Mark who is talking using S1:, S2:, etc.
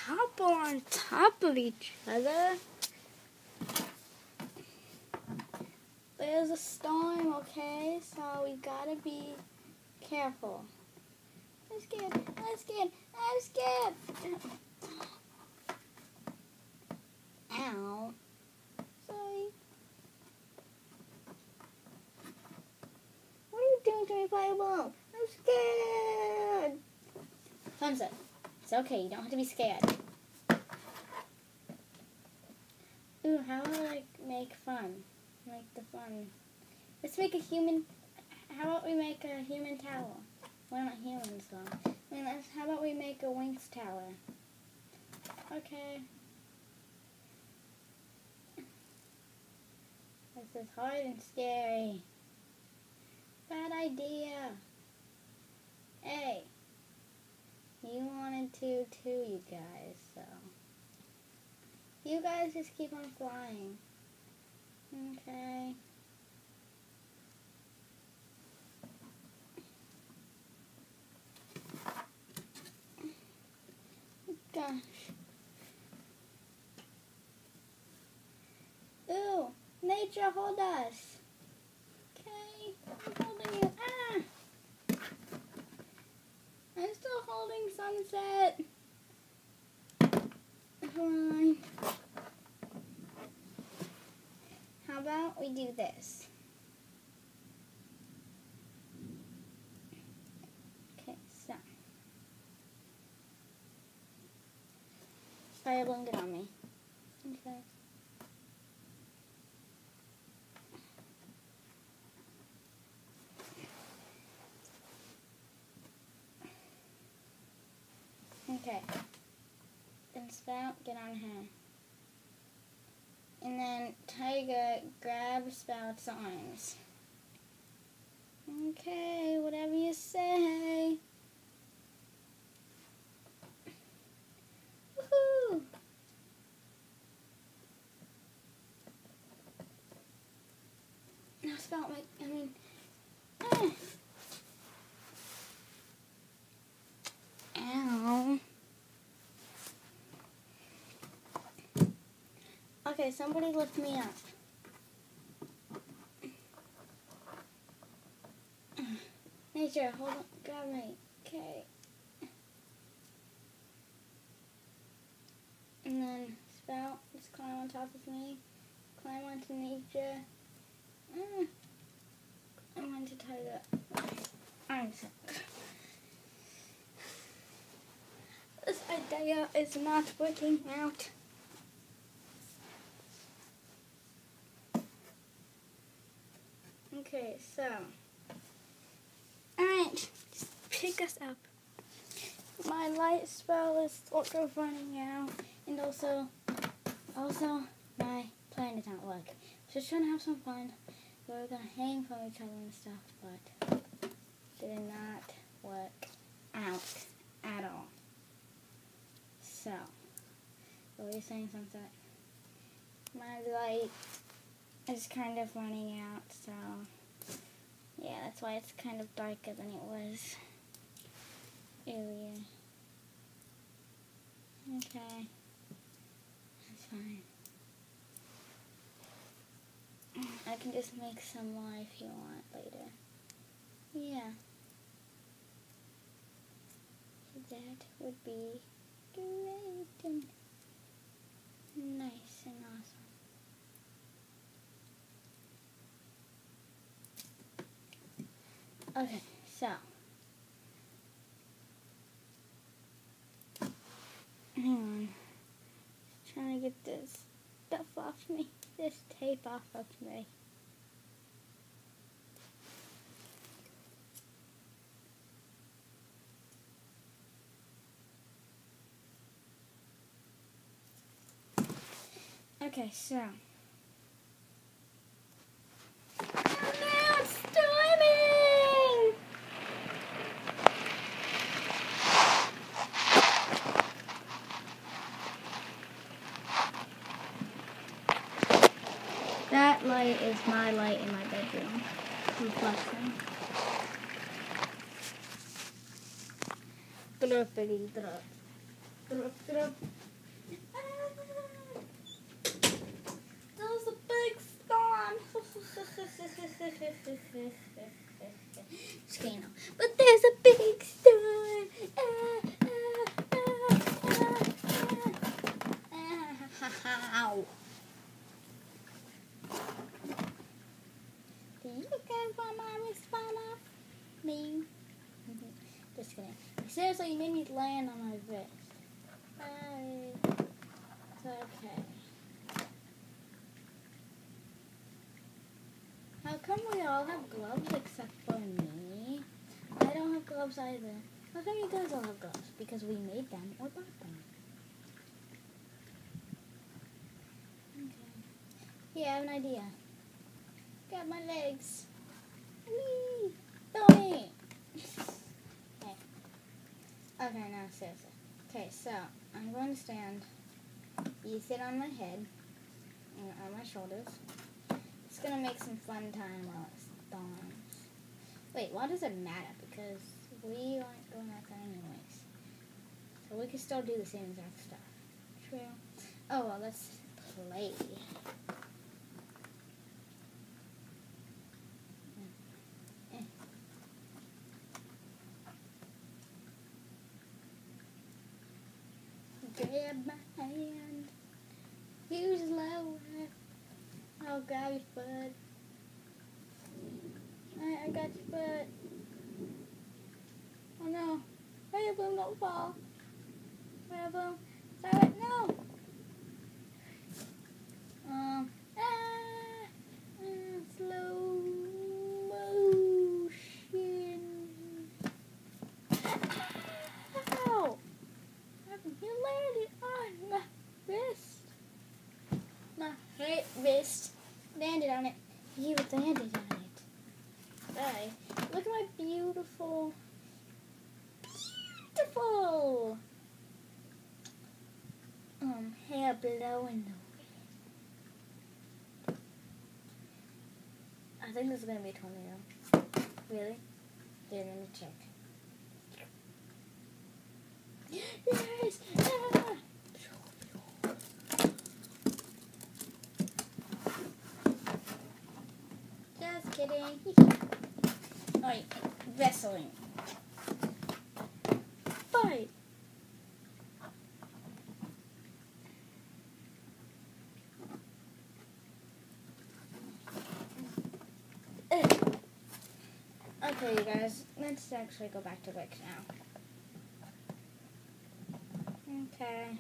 S1: topple on top of each other. There's a storm, okay? So we gotta be careful. I'm scared. I'm scared. I'm scared. Ow. Sorry. What are you doing to me, Fireball? I'm scared. Sunset. It's okay. You don't have to be scared. Ooh, how do I make fun? Make the fun. Let's make a human. How about we make a human tower? We're not humans though. How about we make a Winx tower? Okay. This is hard and scary. Bad idea. Hey. You wanted to too, you guys, so. You guys just keep on flying. Okay. Gosh. Ooh, nature, hold us. Okay, I'm holding you. Ah! I'm still holding Sunset. Come on. How about we do this? Okay, so. Fire blanket on me. Okay. Okay. Then Spout, get on her. And then Tiger, grab Spout's arms. Okay, whatever you say. Woohoo! Now Spout, ah. Ow. Okay, somebody lift me up. Nature, hold on, grab me. Okay. And then Spout, just climb on top of me. Climb onto Nature. Climb onto Tiger. I'm sick. This idea is not working out. Okay, so. Alright, just pick us up. My light spell is sort of running out. And also, my plan is not working. Just trying to have some fun. We were going to hang from each other and stuff, but did not work out at all. So, what were you saying, Sunset? My light is kind of running out, so yeah, that's why it's kind of darker than it was earlier. Okay, that's fine. I can just make some more if you want later. Yeah. That would be great and nice and awesome. Okay, so. Hang on. Just trying to get this stuff off me. This tape off of me. Okay, so. Oh no, it's storming! That light is my light in my bedroom. Reflecting. Droppity drop. That was a big storm. Just kidding. But there's a big storm. Ow. Do you guys want my respawn off? Me? Just kidding. Seriously, you made me land on my wrist. It's okay. How come we all have gloves except for me? I don't have gloves either. How come you guys all have gloves? Because we made them or bought them. Okay. Here, I have an idea. Grab my legs. Whee! Throw me! Okay. Okay, now seriously. Okay, so I'm going to stand. You sit on my head and on my shoulders. It's gonna make some fun time while it storms. Wait, why does it matter? Because we aren't going outside anyways. So we can still do the same exact stuff. True. Oh well, let's play. Grab my hand. Use lower. I'll grab your foot. I got your foot. Oh no. Hurry up, Bloom, don't fall. Hurry up, Bloom. Stop it, no. Slow motion. Ow! You landed on my wrist. My wrist. Landed on it. You landed on it. Bye. Look at my beautiful hair blowing the wind. I think this is gonna be a tornado. Really? Here, let me check. Yes! Ah! Just kidding. Alright, wrestling. Fight! Okay, you guys, let's actually go back to work now. Okay.